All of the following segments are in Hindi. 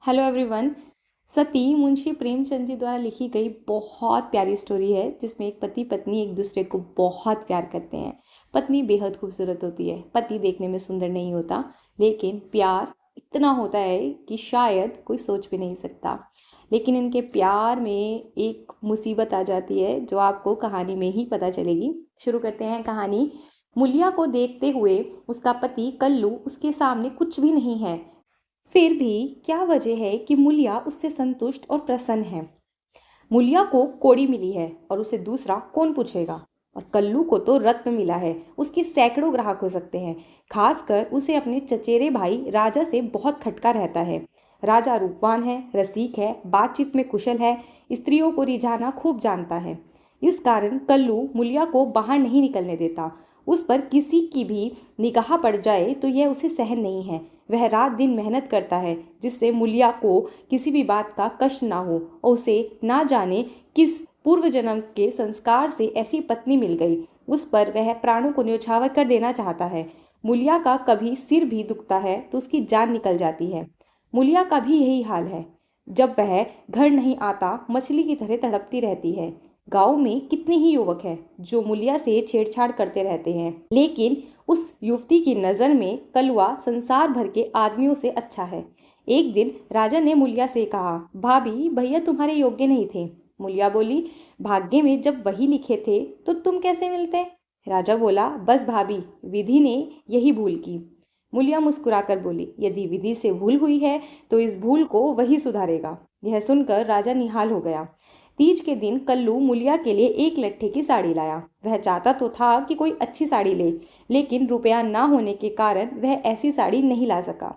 Hello everyone. सती मुंशी प्रेमचंद जी द्वारा लिखी गई बहुत प्यारी स्टोरी है जिसमें एक पति पत्नी एक दूसरे को बहुत प्यार करते हैं। पत्नी बेहद खूबसूरत होती है, पति देखने में सुंदर नहीं होता, लेकिन प्यार इतना होता है कि शायद कोई सोच भी नहीं सकता। लेकिन इनके प्यार में एक मुसीबत आ जाती है जो आपको कहानी में ही पता चलेगी। शुरू करते हैं कहानी। मुलिया को देखते हुए उसका पति कल्लू उसके सामने कुछ भी नहीं है। फिर भी क्या वजह है कि मुलिया उससे संतुष्ट और प्रसन्न है। मुलिया को कोड़ी मिली है और उसे दूसरा कौन पूछेगा। और कल्लू को तो रत्न मिला है, उसके सैकड़ों ग्राहक हो सकते हैं। खासकर उसे अपने चचेरे भाई राजा से बहुत खटका रहता है। राजा रूपवान है, रसिक है, बातचीत में कुशल है, स्त्रियों को रिझाना खूब जानता है। इस कारण कल्लू मुलिया को बाहर नहीं निकलने देता। उस पर किसी की भी निगाह पड़ जाए तो यह उसे सहन नहीं है। वह रात दिन मेहनत करता है जिससे मुलिया को किसी भी बात का कष्ट ना हो और उसे ना जाने किस पूर्व जन्म के संस्कार से ऐसी पत्नी मिल गई। उस पर वह प्राणों को न्यौछावर कर देना चाहता है। मुलिया का कभी सिर भी दुखता है तो उसकी जान निकल जाती है। मुलिया का भी यही हाल है। जब वह घर नहीं आता मछली की तरह तड़पती रहती है। गांव में कितने ही युवक हैं जो मुलिया से छेड़छाड़ करते रहते हैं, लेकिन उस युवती की नज़र में कलवा संसार भर के आदमियों से अच्छा है। एक दिन राजा ने मुलिया से कहा, भाभी भैया तुम्हारे योग्य नहीं थे। मुलिया बोली, भाग्य में जब वही लिखे थे तो तुम कैसे मिलते। राजा बोला, बस भाभी, विधि ने यही भूल की। मुलिया मुस्कुराकर बोली, यदि विधि से भूल हुई है तो इस भूल को वही सुधारेगा। यह सुनकर राजा निहाल हो गया। तीज के दिन कल्लू मुलिया के लिए एक लट्ठे की साड़ी लाया। वह चाहता तो था कि कोई अच्छी साड़ी ले, लेकिन रुपया ना होने के कारण वह ऐसी साड़ी नहीं ला सका।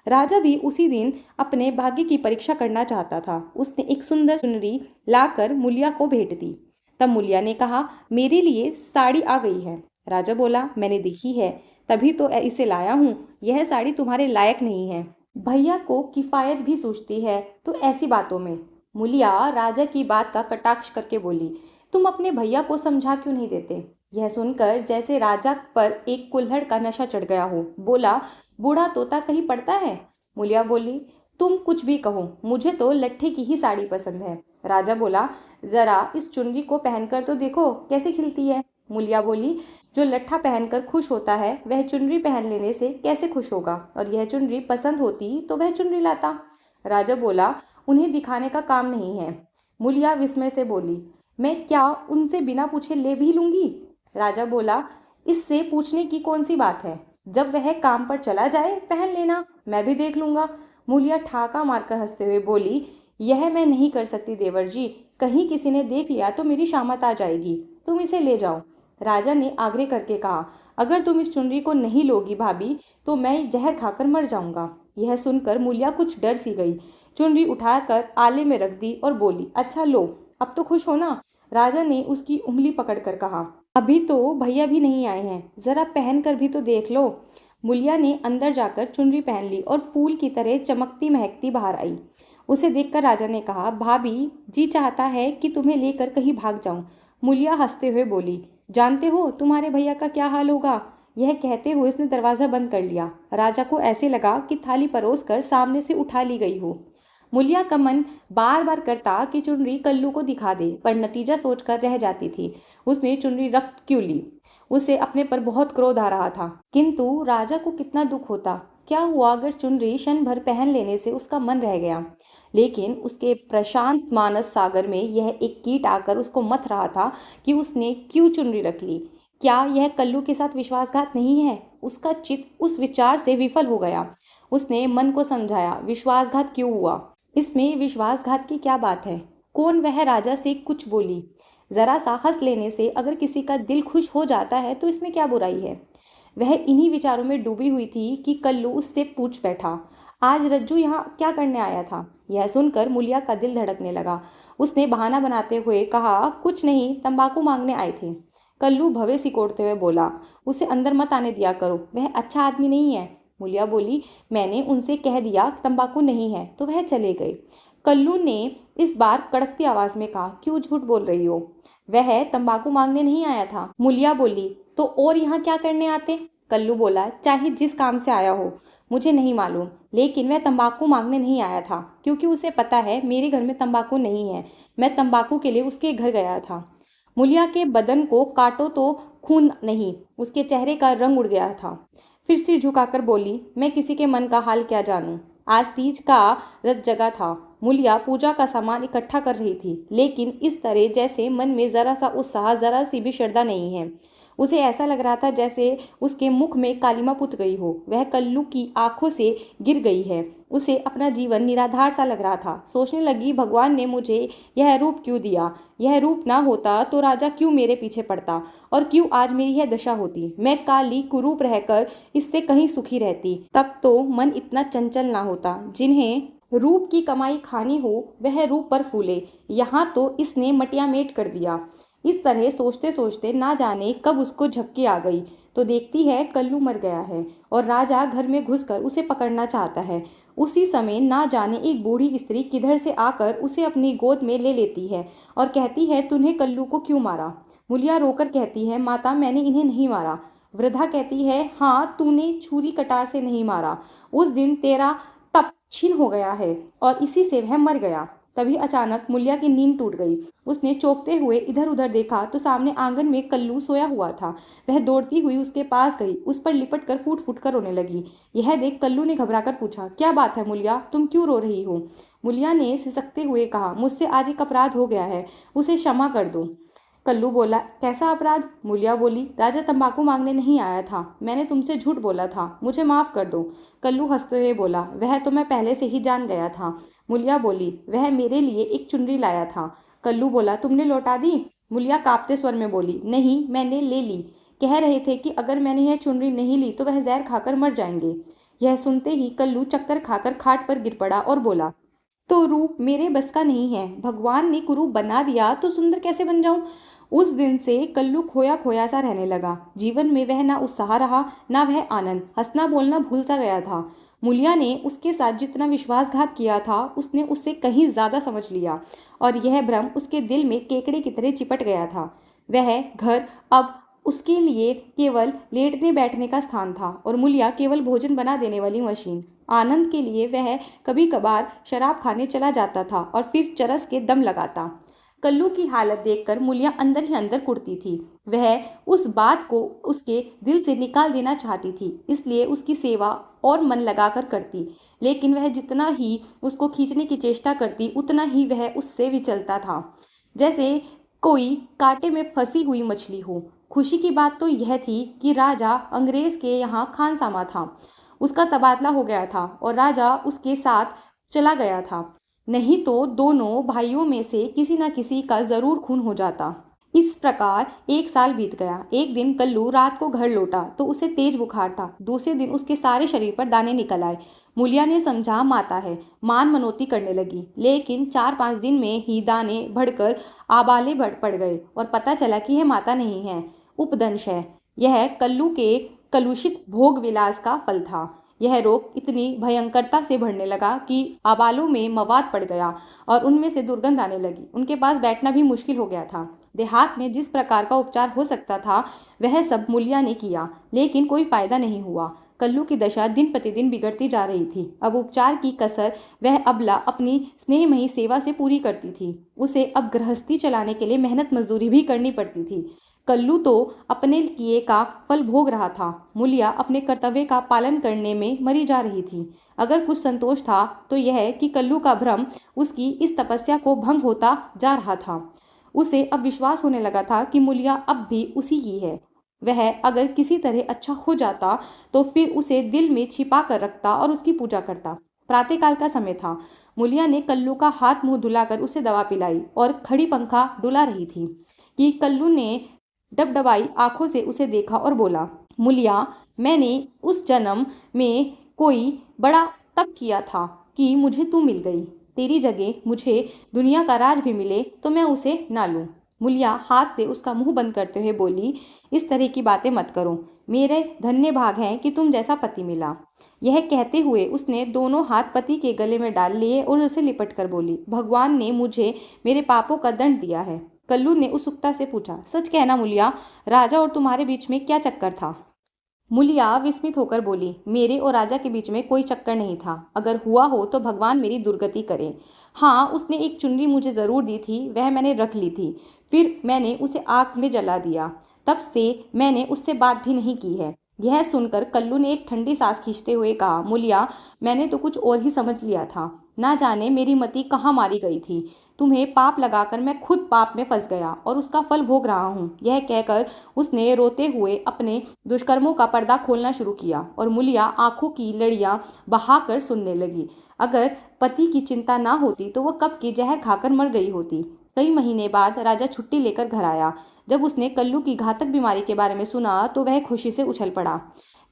राजा भी उसी दिन अपने भाग्य की परीक्षा करना चाहता था। उसने एक सुंदर सुनरी लाकर मुलिया को भेंट दी। तब मुलिया ने कहा, मेरे लिए साड़ी आ गई है। राजा बोला, मैंने देखी है, तभी तो इसे लाया हूँ। यह साड़ी तुम्हारे लायक नहीं है। भैया को किफायत भी सूझती है तो ऐसी बातों में। मुलिया राजा की बात का कटाक्ष करके बोली, तुम अपने भैया को समझा क्यों नहीं देते। यह सुनकर जैसे राजा पर एक कुल्हड़ का नशा चढ़ गया हो। बोला, बूढ़ा तोता कहीं पड़ता है। मुलिया बोली, तुम कुछ भी कहो, मुझे तो लट्ठे की ही साड़ी पसंद है। राजा बोला, जरा इस चुनरी को पहनकर तो देखो कैसे खिलती है। मुलिया बोली, जो लट्ठा पहनकर खुश होता है वह चुनरी पहन लेने से कैसे खुश होगा, और यह चुनरी पसंद होती तो वह चुनरी लाता। राजा बोला, उन्हें दिखाने का काम नहीं है। मुलिया विस्मय से बोली, मैं क्या उनसे बिना पूछे ले भी लूंगी। राजा बोला, इससे पूछने की कौन सी बात है, जब वह काम पर चला जाए पहन लेना, मैं भी देख लूंगा। मुलिया ठाका मारकर हंसते हुए बोली, यह मैं नहीं कर सकती देवर जी, कहीं किसी ने देख लिया तो मेरी शामत आ जाएगी, तुम इसे ले जाओ। राजा ने आग्रह करके कहा, अगर तुम इस चुनरी को नहीं लोगी भाभी तो मैं जहर खाकर मर जाऊंगा। यह सुनकर मुलिया कुछ डर सी गई। चुनरी उठाकर आले में रख दी और बोली, अच्छा लो, अब तो खुश हो ना। राजा ने उसकी उंगली पकड़कर कहा, अभी तो भैया भी नहीं आए हैं, जरा पहन कर भी तो देख लो। मुलिया ने अंदर जाकर चुनरी पहन ली और फूल की तरह चमकती महकती बाहर आई। उसे देखकर राजा ने कहा, भाभी जी चाहता है कि तुम्हें लेकर कहीं भाग जाऊं। मुलिया हंसते हुए बोली, जानते हो तुम्हारे भैया का क्या हाल होगा। यह कहते हुए उसने दरवाजा बंद कर लिया। राजा को ऐसे लगा कि थाली परोस कर सामने से उठा ली गई हो। मुलिया का मन बार बार करता कि चुनरी कल्लू को दिखा दे, पर नतीजा सोचकर रह जाती थी। उसने चुनरी रख क्यों ली। उसे अपने पर बहुत क्रोध आ रहा था, किंतु राजा को कितना दुख होता। क्या हुआ अगर चुनरी क्षण भर पहन लेने से उसका मन रह गया। लेकिन उसके प्रशांत मानस सागर में यह एक कीट आकर उसको मथ रहा था कि उसने क्यों चुनरी रख ली। क्या यह कल्लू के साथ विश्वासघात नहीं है। उसका चित्त उस विचार से विफल हो गया। उसने मन को समझाया, विश्वासघात क्यों हुआ, इसमें विश्वासघात की क्या बात है। कौन वह राजा से कुछ बोली। जरा सा हंस लेने से अगर किसी का दिल खुश हो जाता है तो इसमें क्या बुराई है। वह इन्हीं विचारों में डूबी हुई थी कि कल्लू उससे पूछ बैठा, आज रज्जू यहाँ क्या करने आया था। यह सुनकर मुलिया का दिल धड़कने लगा। उसने बहाना बनाते हुए कहा, कुछ नहीं, तंबाकू मांगने आए थे। कल्लू भवे सिकोड़ते हुए बोला, उसे अंदर मत आने दिया करो, वह अच्छा आदमी नहीं है। मुलिया बोली, मैंने उनसे कह दिया तंबाकू नहीं है तो वह चले गए। कल्लू ने इस बार कड़कती आवाज में कहा, क्यों झूठ बोल रही हो, वह तंबाकू मांगने नहीं आया था। मुलिया बोली, तो और यहाँ क्या करने आते। कल्लू बोला, चाहे जिस काम से आया हो। मुझे नहीं मालूम, लेकिन वह तंबाकू मांगने नहीं आया था, क्योंकि उसे पता है मेरे घर में तंबाकू नहीं है। मैं तंबाकू के लिए उसके घर गया था। मुलिया के बदन को काटो तो खून नहीं, उसके चेहरे का रंग उड़ गया था। फिर सिर झुकाकर बोली, मैं किसी के मन का हाल क्या जानूं। आज तीज का रथ जगा था। मुलिया पूजा का सामान इकट्ठा कर रही थी, लेकिन इस तरह जैसे मन में जरा सा उत्साह, जरा सी भी श्रद्धा नहीं है। उसे ऐसा लग रहा था जैसे उसके मुख में कालिमा पुत गई हो, वह कल्लू की आंखों से गिर गई है। उसे अपना जीवन निराधार सा लग रहा था। सोचने लगी, भगवान ने मुझे यह रूप क्यों दिया। यह रूप ना होता तो राजा क्यों मेरे पीछे पड़ता, और क्यों आज मेरी यह दशा होती। मैं काली कुरूप रहकर इससे कहीं सुखी रहती। तब तो मन इतना चंचल ना होता। जिन्हें रूप की कमाई खानी हो वह रूप पर फूले, यहाँ तो इसने मटिया मेट कर दिया। इस तरह सोचते सोचते ना जाने कब उसको झपकी आ गई, तो देखती है कल्लू मर गया है और राजा घर में घुसकर उसे पकड़ना चाहता है। उसी समय ना जाने एक बूढ़ी स्त्री किधर से आकर उसे अपनी गोद में ले लेती है और कहती है, तूने कल्लू को क्यों मारा। मुलिया रोकर कहती है, माता मैंने इन्हें नहीं मारा। वृद्धा कहती है, हाँ तूने छुरी कटार से नहीं मारा। उस दिन तेरा तप छीन हो गया है और इसी से वह मर गया। तभी अचानक मुलिया की नींद टूट गई। उसने चौंकते हुए इधर उधर देखा तो सामने आंगन में कल्लू सोया हुआ था। वह दौड़ती हुई उसके पास गई, उस पर लिपट कर फूट फूट कर रोने लगी। यह देख कल्लू ने घबराकर पूछा, क्या बात है मुलिया, तुम क्यों रो रही हो। मुलिया ने सिसकते हुए कहा, मुझसे आज एक अपराध हो गया है, उसे क्षमा कर दो। कल्लू बोला, कैसा अपराध। मुलिया बोली, राजा तंबाकू मांगने नहीं आया था, मैंने तुमसे झूठ बोला था, मुझे माफ कर दो। कल्लू हंसते हुए बोला, वह तो मैं पहले से ही जान गया था। मुलिया बोली, वह मेरे लिए एक चुनरी लाया था। कल्लू बोला, तुमने लौटा दी। मुलिया कांपते स्वर में बोली, नहीं मैंने ले ली। कह रहे थे कि अगर मैंने यह चुनरी नहीं ली तो वह जहर खाकर मर जाएंगे। यह सुनते ही कल्लू चक्कर खाकर खाट पर गिर पड़ा और बोला, तो रूप मेरे बस का नहीं है, भगवान ने कुरूप बना दिया तो सुंदर कैसे बन जाऊं। उस दिन से कल्लू खोया खोया सा रहने लगा। जीवन में वह ना उत्साह रहा, ना वह आनंद। हंसना बोलना भूल सा गया था। मुलिया ने उसके साथ जितना विश्वासघात किया था उसने उससे कहीं ज्यादा समझ लिया, और यह भ्रम उसके दिल में केकड़े की तरह चिपट गया था। वह घर अब उसके लिए केवल लेटने बैठने का स्थान था और मुलिया केवल भोजन बना देने वाली मशीन। आनंद के लिए वह कभी कभार शराब खाने चला जाता था और फिर चरस के दम लगाता। कल्लू की हालत देखकर मुलिया अंदर ही अंदर कुढ़ती थी। वह उस बात को उसके दिल से निकाल देना चाहती थी, इसलिए उसकी सेवा और मन लगाकर करती। लेकिन वह जितना ही उसको खींचने की चेष्टा करती उतना ही वह उससे विचलता था, जैसे कोई कांटे में फंसी हुई मछली हो। खुशी की बात तो यह थी कि राजा अंग्रेज के यहाँ खानसामा था। उसका तबादला हो गया था और राजा उसके साथ चला गया था, नहीं तो दोनों भाइयों में से किसी न किसी का जरूर खून हो जाता। इस प्रकार एक साल बीत गया। एक दिन कल्लू रात को घर लौटा तो उसे तेज बुखार था। दूसरे दिन उसके सारे शरीर पर दाने निकल आए। मुलिया ने समझा माता है, मान मनोती करने लगी, लेकिन 4-5 दिन में ही दाने बढ़कर आबाले बढ़ पड़ गए और पता चला कि यह माता नहीं है, उपदंश है। यह कल्लू के कलुषित भोग विलास का फल था। यह रोग इतनी भयंकरता से बढ़ने लगा कि आबालों में मवाद पड़ गया और उनमें से दुर्गंध आने लगी। उनके पास बैठना भी मुश्किल हो गया था। देहात में जिस प्रकार का उपचार हो सकता था वह सब मुलिया ने किया, लेकिन कोई फायदा नहीं हुआ। कल्लू की दशा दिन प्रतिदिन बिगड़ती जा रही थी। अब उपचार की कसर वह अबला अपनी स्नेहमयी सेवा से पूरी करती थी। उसे अब गृहस्थी चलाने के लिए मेहनत मजदूरी भी करनी पड़ती थी। कल्लू तो अपने किए का फल भोग रहा था। मुलिया अपने कर्तव्य का पालन करने में मरी जा रही थी। अगर कुछ संतोष था तो यह कि कल्लू का भ्रम उसकी इस तपस्या को भंग होता जा रहा था। उसे अब विश्वास होने लगा था कि मुलिया अब भी उसी की है। वह अगर किसी तरह अच्छा हो जाता तो फिर उसे दिल में छिपा कर रखता और उसकी पूजा करता। प्रातःकाल का समय था। मुलिया ने कल्लू का हाथ मुंह धुलाकर उसे दवा पिलाई और खड़ी पंखा डुला रही थी कि कल्लू ने डबडबाई आंखों से उसे देखा और बोला, मुलिया, मैंने उस जन्म में कोई बड़ा तप किया था कि मुझे तू मिल गई। तेरी जगह मुझे दुनिया का राज भी मिले तो मैं उसे ना लूं। मुलिया हाथ से उसका मुंह बंद करते हुए बोली, इस तरह की बातें मत करो। मेरे धन्य भाग हैं कि तुम जैसा पति मिला। यह कहते हुए उसने दोनों हाथ पति के गले में डाल लिए और उसे लिपट कर बोली, भगवान ने मुझे मेरे पापों का दंड दिया है। कल्लू ने उत्सुकता से पूछा, सच कहना मुलिया, राजा और तुम्हारे बीच में क्या चक्कर था। मुलिया विस्मित होकर बोली, मेरे और राजा के बीच में कोई चक्कर नहीं था। अगर हुआ हो तो भगवान मेरी दुर्गति करे। हाँ, उसने एक चुनरी मुझे ज़रूर दी थी, वह मैंने रख ली थी। फिर मैंने उसे आग में जला दिया। तब से मैंने उससे बात भी नहीं की है। यह सुनकर कल्लू ने एक ठंडी सांस खींचते हुए कहा, मुलिया, मैंने तो कुछ और ही समझ लिया था। ना जाने मेरी मति कहाँ मारी गई थी। तुम्हें पाप लगाकर मैं खुद पाप में फंस गया और उसका फल भोग रहा हूँ। यह कहकर उसने रोते हुए अपने दुष्कर्मों का पर्दा खोलना शुरू किया और मुलिया आंखों की लड़ियां बहाकर सुनने लगी। अगर पति की चिंता ना होती तो वह कब की जहर खाकर मर गई होती। कई महीने बाद राजा छुट्टी लेकर घर आया। जब उसने कल्लू की घातक बीमारी के बारे में सुना तो वह खुशी से उछल पड़ा।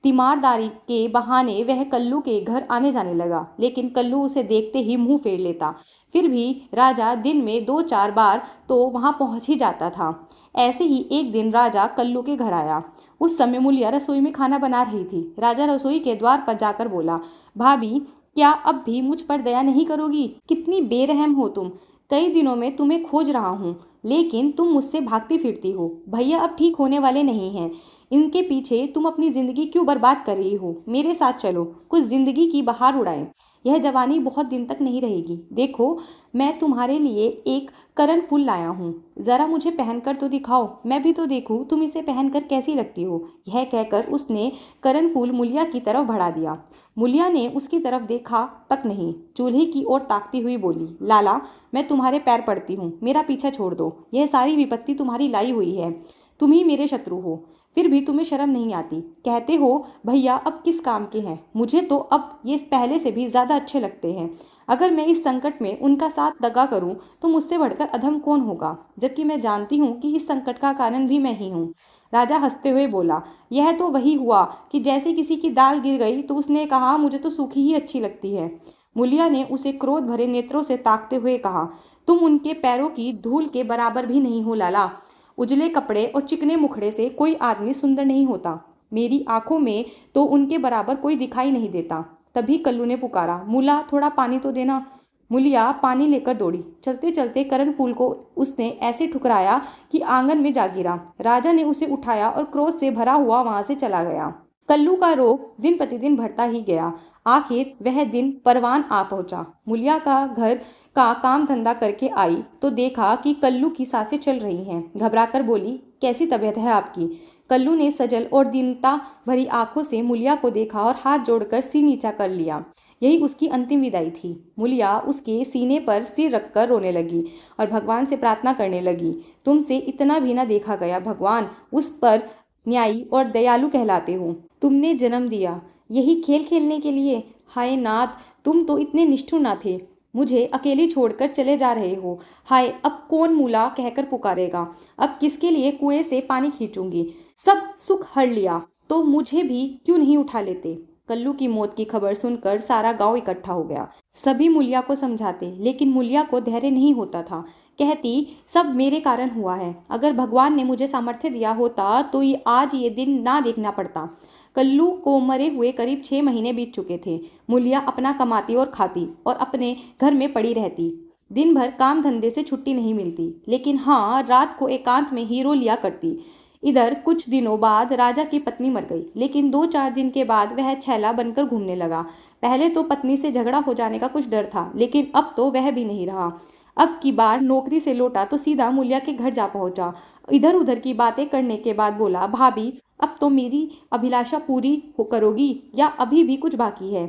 तीमारदारी के बहाने वह कल्लू के घर आने जाने लगा, लेकिन कल्लू उसे देखते ही मुंह फेर लेता। फिर भी राजा दिन में 2-4 बार तो वहां पहुंच ही जाता था। ऐसे ही एक दिन राजा कल्लू के घर आया। उस समय मुलिया रसोई में खाना बना रही थी। राजा रसोई के द्वार पर जाकर बोला, भाभी, क्या अब भी मुझ पर दया नहीं करोगी? कितनी बेरहम हो तुम। कई दिनों में तुम्हें खोज रहा हूँ, लेकिन तुम मुझसे भागती फिरती हो। भैया अब ठीक होने वाले नहीं हैं। इनके पीछे तुम अपनी जिंदगी क्यों बर्बाद कर रही हो? मेरे साथ चलो, कुछ जिंदगी की बहार उड़ाएं। यह जवानी बहुत दिन तक नहीं रहेगी। देखो, मैं तुम्हारे लिए एक करण फूल लाया हूँ। जरा मुझे पहनकर तो दिखाओ, मैं भी तो देखूं तुम इसे पहनकर कैसी लगती हो। यह कहकर उसने करण फूल मुलिया की तरफ बढ़ा दिया। मुलिया ने उसकी तरफ देखा तक नहीं, चूल्हे की ओर ताकती हुई बोली, लाला, मैं तुम्हारे पैर पड़ती हूँ, मेरा पीछा छोड़ दो। यह सारी विपत्ति तुम्हारी लाई हुई है। तुम ही मेरे शत्रु हो, फिर भी तुम्हें शर्म नहीं आती। कहते हो भैया अब किस काम के हैं। मुझे तो अब ये पहले से भी ज़्यादा अच्छे लगते हैं। अगर मैं इस संकट में उनका साथ दगा करूं तो मुझसे बढ़कर अधम कौन होगा, जबकि मैं जानती हूँ कि इस संकट का कारण भी मैं ही हूँ। राजा हंसते हुए बोला, यह तो वही हुआ कि जैसे किसी की दाल गिर गई तो उसने कहा, मुझे तो सूखी ही अच्छी लगती है। मुलिया ने उसे क्रोध भरे नेत्रों से ताकते हुए कहा, तुम उनके पैरों की धूल के बराबर भी नहीं हो लाला। उजले कपड़े और चिकने मुखड़े से कोई आदमी सुंदर नहीं होता। मेरी आंखों में तो उनके बराबर कोई दिखाई नहीं देता। तभी कल्लू ने पुकारा, मूला, थोड़ा पानी तो देना। मुलिया पानी लेकर दौड़ी। चलते चलते करण फूल को उसने ऐसे ठुकराया कि आंगन में जा गिरा। राजा ने उसे उठाया और क्रोध से भरा हुआ वहां से चला गया। कल्लू का रोग दिन प्रतिदिन बढ़ता ही गया। आखिर वह दिन परवान आ पहुंचा। मुलिया का घर का काम धंधा करके आई तो देखा कि कल्लू की सांसें चल रही हैं। घबराकर बोली, कैसी तबीयत है आपकी? कल्लू ने सजल और दीनता भरी आंखों से मुलिया को देखा और हाथ जोड़कर सिर नीचा कर लिया। यही उसकी अंतिम विदाई थी। मुलिया उसके सीने पर सिर रखकर रोने लगी और भगवान से प्रार्थना करने लगी, तुमसे इतना भी ना देखा गया भगवान, उस पर न्यायी और दयालु कहलाते हो। तुमने जन्म दिया यही खेल खेलने के लिए। हाय नाथ, तुम तो इतने निष्ठुर ना थे। मुझे अकेली छोड़कर चले जा रहे हो। हाय, अब कौन मूला कहकर पुकारेगा? अब किसके लिए कुएं से पानी खींचूंगी? सब सुख हर लिया तो मुझे भी क्यों नहीं उठा लेते? कल्लू की मौत की खबर सुनकर सारा गांव इकट्ठा हो गया। सभी मुलिया को समझाते, लेकिन मुलिया को धैर्य नहीं होता था। कहती, सब मेरे कारण हुआ है। अगर भगवान ने मुझे सामर्थ्य दिया होता तो ये आज ये दिन ना देखना पड़ता। कल्लू को मरे हुए करीब 6 महीने बीत चुके थे। मुलिया अपना कमाती और खाती और अपने घर में पड़ी रहती। दिन भर काम धंधे से छुट्टी नहीं मिलती, लेकिन हाँ, रात को एकांत में हीरो लिया करती। इधर कुछ दिनों बाद राजा की पत्नी मर गई, लेकिन 2-4 दिन के बाद वह छैला बनकर घूमने लगा। पहले तो पत्नी से झगड़ा हो जाने का कुछ डर था, लेकिन अब तो वह भी नहीं रहा। अब की बार नौकरी से लौटा तो सीधा मुलिया के घर जा पहुंचा। इधर उधर की बातें करने के बाद बोला, भाभी, अब तो मेरी अभिलाषा पूरी हो करोगी या अभी भी कुछ बाकी है?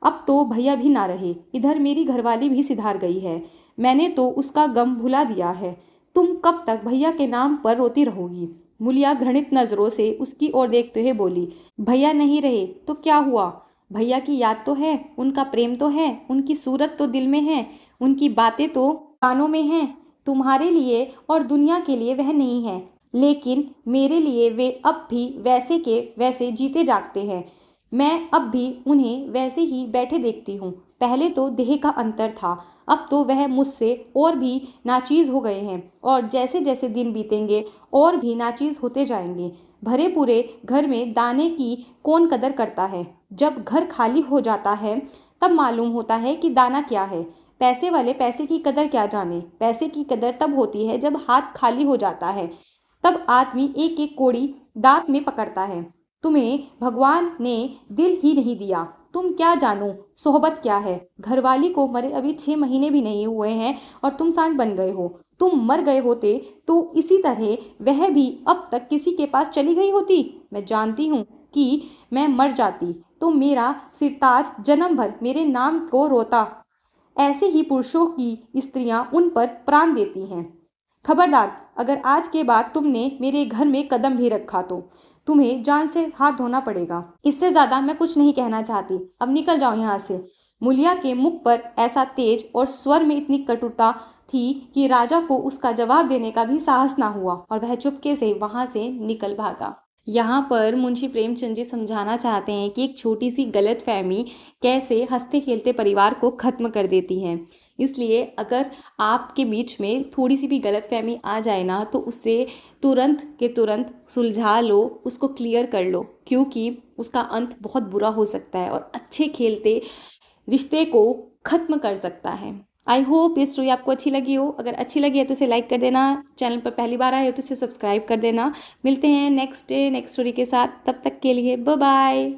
अब तो भैया भी ना रहे, इधर मेरी घरवाली भी सिधार गई है। मैंने तो उसका गम भुला दिया है। तुम कब तक भैया के नाम पर रोती रहोगी? मुलिया घृणित नजरों से उसकी ओर देखते हुए बोली, भैया नहीं रहे तो क्या हुआ? भैया की याद तो है, उनका प्रेम तो है, उनकी सूरत तो दिल में है, उनकी बातें तो कानों में हैं। तुम्हारे लिए और दुनिया के लिए वह नहीं है, लेकिन मेरे लिए वे अब भी वैसे के वैसे जीते जागते हैं। मैं अब भी उन्हें वैसे ही बैठे देखती हूँ। पहले तो देह का अंतर था, अब तो वह मुझसे और भी नाचीज हो गए हैं और जैसे जैसे दिन बीतेंगे और भी नाचीज होते जाएंगे। भरे पूरे घर में दाने की कौन कदर करता है? जब घर खाली हो जाता है तब मालूम होता है कि दाना क्या है। पैसे वाले पैसे की कदर क्या जाने। पैसे की कदर तब होती है जब हाथ खाली हो जाता है। तब आदमी एक एक कौड़ी दांत में पकड़ता है। तुम्हें भगवान ने दिल ही नहीं दिया, तुम क्या जानो सोहबत क्या है। घरवाली को मरे अभी 6 महीने भी नहीं हुए हैं और तुम सांड बन गए हो। तुम मर गए होते तो इसी तरह वह भी अब तक किसी के पास चली गई होती। मैं जानती हूँ कि मैं मर जाती तो मेरा सिरताज जन्म भर मेरे नाम को रोता। ऐसे ही पुरुषों की स्त्रियां उन पर प्राण देती हैं। खबरदार, अगर आज के बाद तुमने मेरे घर में कदम भी रखा तो तुम्हें जान से हाथ धोना पड़ेगा। इससे ज्यादा मैं कुछ नहीं कहना चाहती, अब निकल जाओ यहाँ से। मुलिया के मुख पर ऐसा तेज और स्वर में इतनी कटुता थी कि राजा को उसका जवाब देने का भी साहस ना हुआ और वह चुपके से वहां से निकल भागा। यहाँ पर मुंशी प्रेमचंद जी समझाना चाहते हैं कि एक छोटी सी गलतफहमी कैसे हंसते खेलते परिवार को खत्म कर देती है। इसलिए अगर आपके बीच में थोड़ी सी भी गलतफहमी आ जाए ना तो उसे तुरंत के तुरंत सुलझा लो, उसको क्लियर कर लो, क्योंकि उसका अंत बहुत बुरा हो सकता है और अच्छे खेलते रिश्ते को खत्म कर सकता है। आई होप ये स्टोरी आपको अच्छी लगी हो। अगर अच्छी लगी है तो इसे लाइक कर देना, चैनल पर पहली बार आए हो तो इसे सब्सक्राइब कर देना। मिलते हैं नेक्स्ट डे नेक्स्ट स्टोरी के साथ, तब तक के लिए बाय बाय।